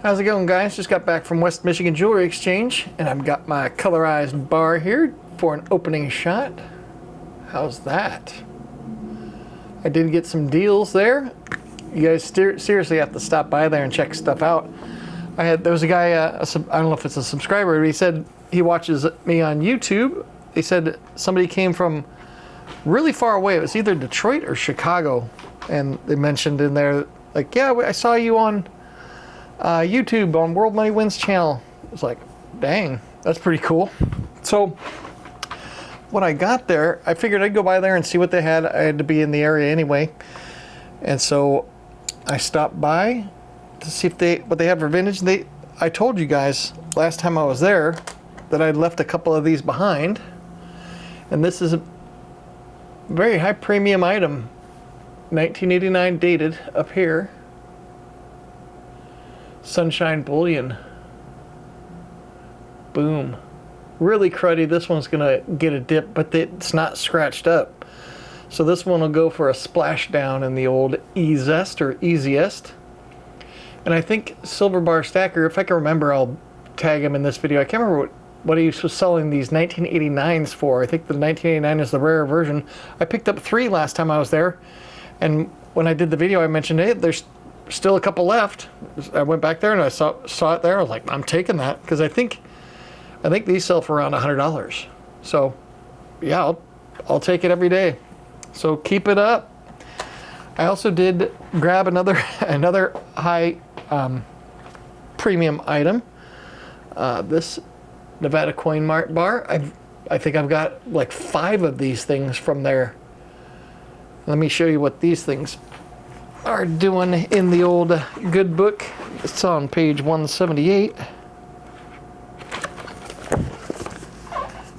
How's it going, guys? Just got back from West Michigan Jewelry Exchange, and I've got my colorized bar here for an opening shot. How's that? I did get some deals there. You guys seriously have to stop by there and check stuff out. There was a guy, I don't know if it's a subscriber, but he said he watches me on YouTube. He said somebody came from really far away. It was either Detroit or Chicago, and they mentioned in there, like, yeah, I saw you on YouTube on World Money Wins channel. I was like, dang, that's pretty cool. So when I got there, I figured I'd go by there and see what they had. I had to be in the area anyway, and so I stopped by to see if what they have for vintage. I told you guys last time I was there that I'd left a couple of these behind, and this is a very high premium item, 1989 dated up here. Sunshine Bullion. Boom. Really cruddy. This one's gonna get a dip, but it's not scratched up. So this one will go for a splashdown in the old E-Zest or Easiest. And I think Silver Bar Stacker, if I can remember, I'll tag him in this video. I can't remember what he was selling these 1989s for. I think the 1989 is the rare version. I picked up 3 last time I was there, and when I did the video I mentioned, hey, there's still a couple left. I went back there and I saw it there. I was like, I'm taking that, because I think these sell for around $100. So yeah, I'll take it every day. So keep it up. I also did grab another high premium item. This Nevada Coin Mart bar. I think I've got like 5 of these things from there. Let me show you what these things are doing in the old good book. It's on page 178.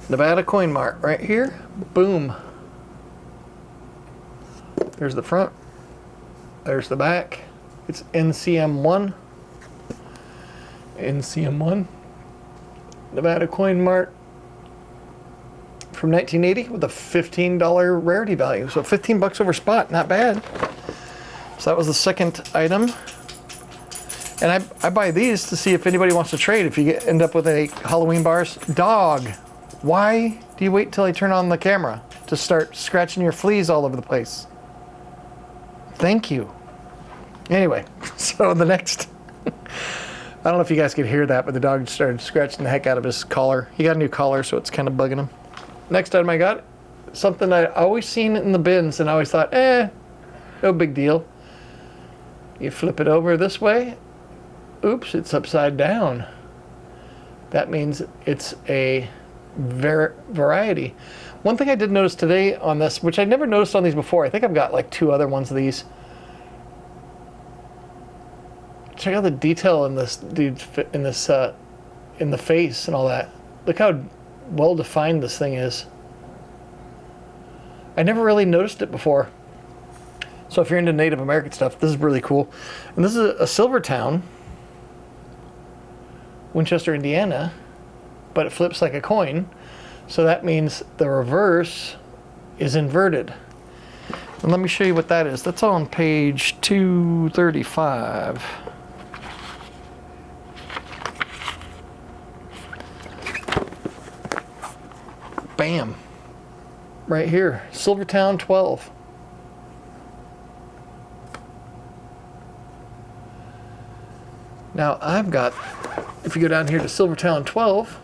Nevada Coin Mart right here. Boom. There's the front. There's the back. It's NCM1. NCM1. Nevada Coin Mart from 1980 with a $15 rarity value. So 15 bucks over spot, not bad. So that was the second item. And I buy these to see if anybody wants to trade. If you end up with a Halloween bars. Dog, why do you wait till I turn on the camera to start scratching your fleas all over the place? Thank you. Anyway, so the next, I don't know if you guys could hear that, but the dog started scratching the heck out of his collar. He got a new collar, so it's kind of bugging him. Next item I got, something I always seen in the bins and I always thought, no big deal. You flip it over this way. Oops, it's upside down. That means it's a variety. One thing I did notice today on this, which I never noticed on these before, I think I've got like 2 other ones of these. Check out the detail in this dude, in the face and all that. Look how well defined this thing is. I never really noticed it before. So if you're into Native American stuff, this is really cool. And this is a Silvertown, Winchester, Indiana, but it flips like a coin. So that means the reverse is inverted. And let me show you what that is. That's on page 235. Bam. Right here, Silvertown 12. Now I've got, if you go down here to Silvertown 12,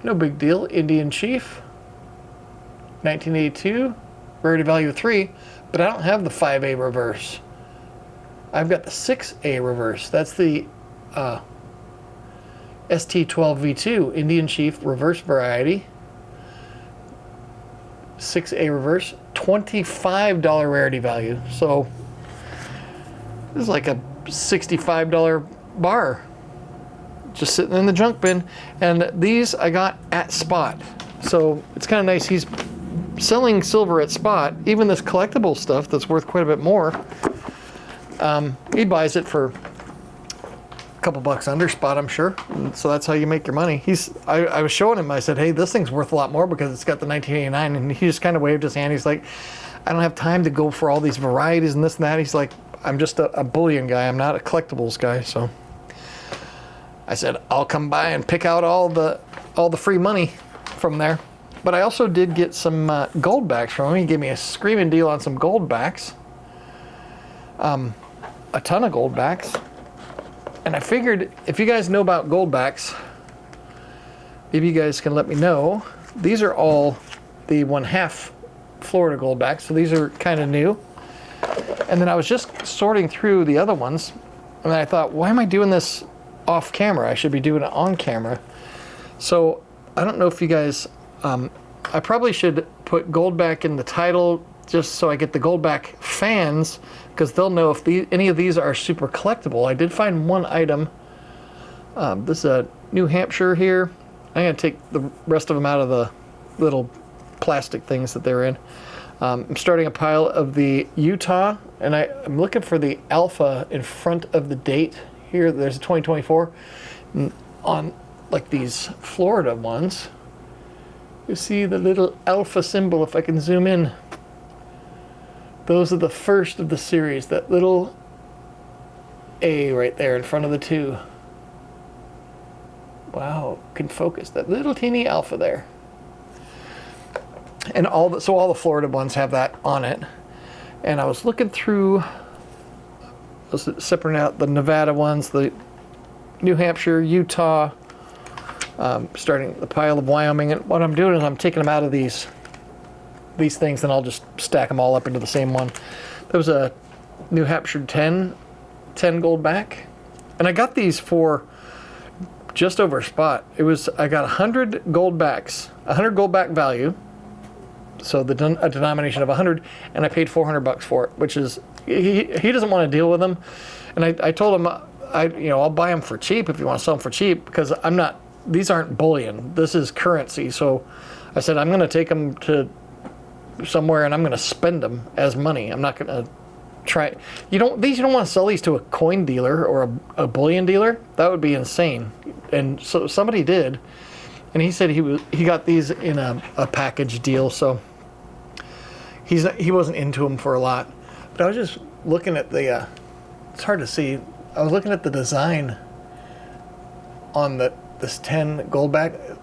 no big deal, Indian Chief, 1982, rarity value 3, but I don't have the 5A reverse. I've got the 6A reverse. That's the ST12V2, Indian Chief reverse variety. 6A reverse, $25 rarity value. So this is like a $65 bar just sitting in the junk bin. And these I got at spot. So it's kind of nice. He's selling silver at spot. Even this collectible stuff that's worth quite a bit more, he buys it for a couple bucks under spot, I'm sure. And so that's how you make your money. I was showing him, I said, hey, this thing's worth a lot more because it's got the 1989. And he just kind of waved his hand. He's like, I don't have time to go for all these varieties and this and that. He's like, I'm just a bullion guy. I'm not a collectibles guy. So I said, I'll come by and pick out all the free money from there. But I also did get some Goldbacks from him. He gave me a screaming deal on some Goldbacks. A ton of Goldbacks. And I figured, if you guys know about Goldbacks, maybe you guys can let me know. These are all the 1/2 Florida Goldbacks, so these are kind of new. And then I was just sorting through the other ones, and then I thought, why am I doing this off camera? I should be doing it on camera. So I don't know if you guys, I probably should put Goldback in the title just so I get the Goldback fans, because they'll know if any of these are super collectible. I did find one item. This is a New Hampshire here. I'm going to take the rest of them out of the little plastic things that they're in. I'm starting a pile of the Utah, and I'm looking for the alpha in front of the date here. There's a 2024 on like these Florida ones. You see the little alpha symbol if I can zoom in. Those are the first of the series, that little A right there in front of the 2. Wow, can focus that little teeny alpha there. And all the Florida ones have that on it. And I was looking through, I was separating out the Nevada ones, the New Hampshire, Utah, starting the pile of Wyoming. And what I'm doing is I'm taking them out of these things, and I'll just stack them all up into the same one. There was a New Hampshire 10 Goldback, and I got these for just over a spot. I got 100 Goldbacks, 100 Goldback value, so a denomination of 100, and I paid $400 for it, which is, he doesn't want to deal with them, and I told him, I'll buy them for cheap if you want to sell them for cheap, because these aren't bullion, this is currency. So I said, I'm going to take them to somewhere and I'm going to spend them as money. I'm not going to try. You don't want to sell these to a coin dealer or a bullion dealer. That would be insane. And so somebody did, and he said he got these in a package deal. So he wasn't into them for a lot. But I was just looking at the. It's hard to see. I was looking at the design on this 10 Goldback.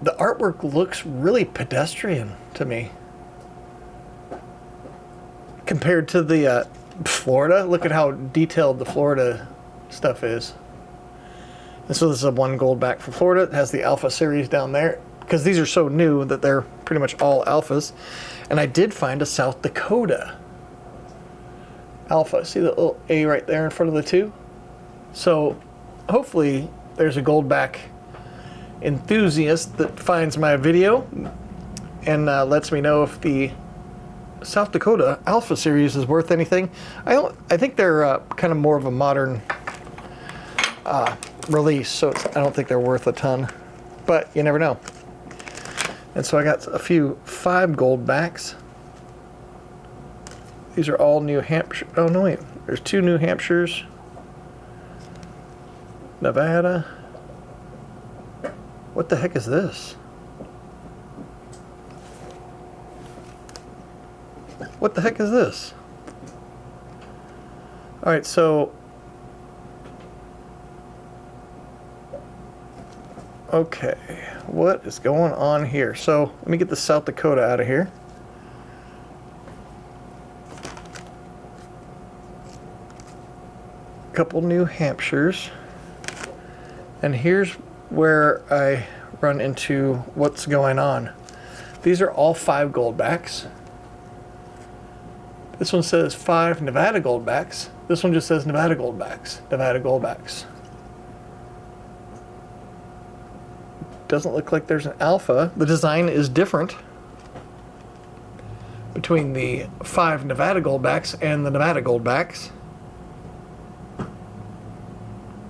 The artwork looks really pedestrian to me. Compared to the Florida, look at how detailed the Florida stuff is. And so this is a 1 Goldback for Florida. It has the Alpha series down there, because these are so new that they're pretty much all Alphas. And I did find a South Dakota Alpha. See the little A right there in front of the 2? So hopefully there's a Goldback enthusiast that finds my video and lets me know if the South Dakota Alpha series is worth anything. I think they're kind of more of a modern release, so I don't think they're worth a ton, but you never know. And so I got a few 5 Goldbacks. These are all New Hampshire. Oh no, wait, there's 2 New Hampshires, Nevada. What the heck is this? What the heck is this? All right, so okay, what is going on here? So let me get the South Dakota out of here. A couple New Hampshires, and here's where I run into what's going on. These are all 5 Goldbacks. This one says 5 Nevada Goldbacks. This one just says Nevada Goldbacks. Nevada Goldbacks. Doesn't look like there's an alpha. The design is different between the 5 Nevada Goldbacks and the Nevada Goldbacks.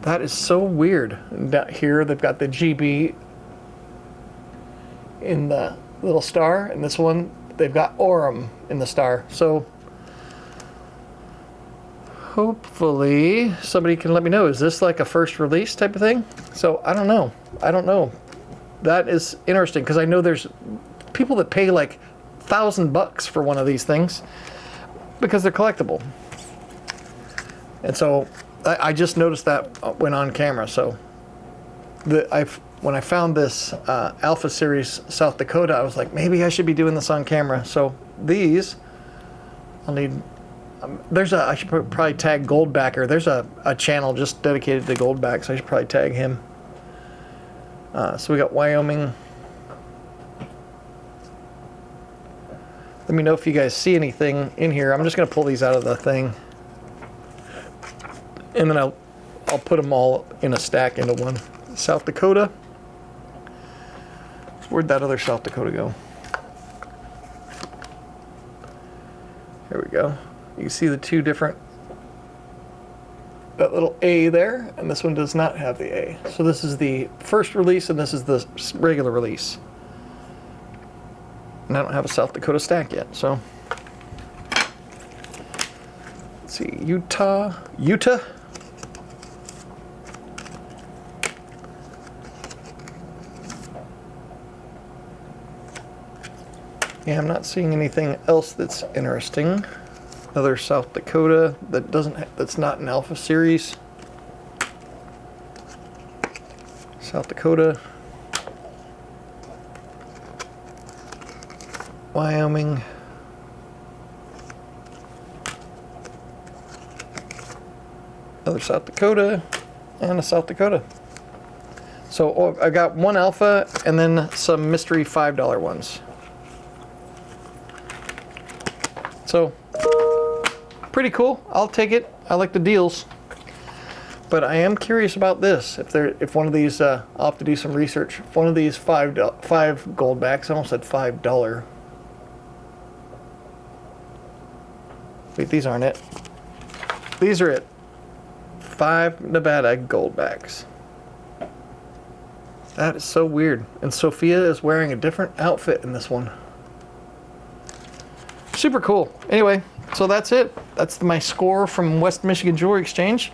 That is so weird. Down here they've got the GB in the little star, and this one they've got Orem in the star. So hopefully somebody can let me know. Is this like a first release type of thing? So I don't know. That is interesting, because I know there's people that pay like $1,000 for one of these things because they're collectible. And so I just noticed that when on camera. So when I found this Alpha Series South Dakota, I was like, maybe I should be doing this on camera. So these, I'll need. I should probably tag Goldbacker. There's a channel just dedicated to Goldbacks. I should probably tag him. So we got Wyoming. Let me know if you guys see anything in here. I'm just gonna pull these out of the thing, and then I'll put them all in a stack into one. South Dakota. Where'd that other South Dakota go? Here we go. You see the two different, that little A there, and this one does not have the A. So this is the first release, and this is the regular release. And I don't have a South Dakota stack yet, so. Let's see, Utah. Yeah, I'm not seeing anything else that's interesting. Another South Dakota that's not an Alpha Series. South Dakota. Wyoming. Another South Dakota and a South Dakota. So I got one Alpha and then some mystery $5 ones. So pretty cool. I'll take it. I like the deals. But I am curious about this. If one of these, I'll have to do some research. If one of these five Goldbacks, I almost said $5. Wait, these aren't it. These are it. 5 Nevada Goldbacks. That is so weird. And Sophia is wearing a different outfit in this one. Super cool. Anyway, so that's it. That's my score from West Michigan Jewelry Exchange.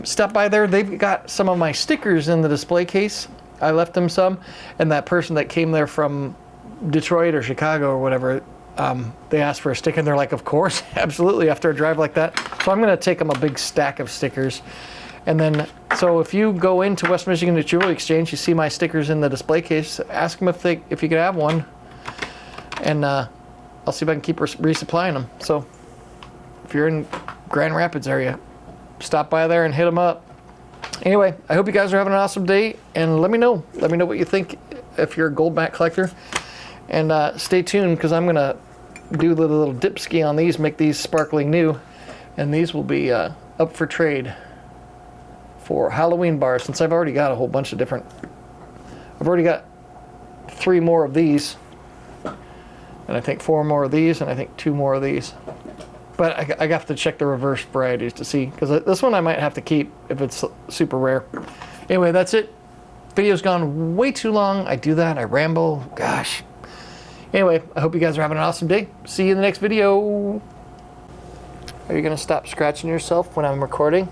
Stop by there. They've got some of my stickers in the display case. I left them some. And that person that came there from Detroit or Chicago or whatever, they asked for a sticker. And they're like, of course, absolutely, after a drive like that. So I'm going to take them a big stack of stickers. And then, so if you go into West Michigan Jewelry Exchange, you see my stickers in the display case. Ask them if you could have one. And I'll see if I can keep resupplying them. So if you're in Grand Rapids area, stop by there and hit them up. Anyway, I hope you guys are having an awesome day, and let me know what you think if you're a Goldback collector. And stay tuned, because I'm gonna do the little dip ski on these, make these sparkling new, and these will be up for trade for Halloween bars, since I've already got a whole bunch of different. I've already got 3 more of these. And I think 4 more of these, and I think 2 more of these. But I have to check the reverse varieties to see, because this one I might have to keep if it's super rare. Anyway, that's it. Video's gone way too long. I do that, I ramble, gosh. Anyway, I hope you guys are having an awesome day. See you in the next video. Are you gonna stop scratching yourself when I'm recording?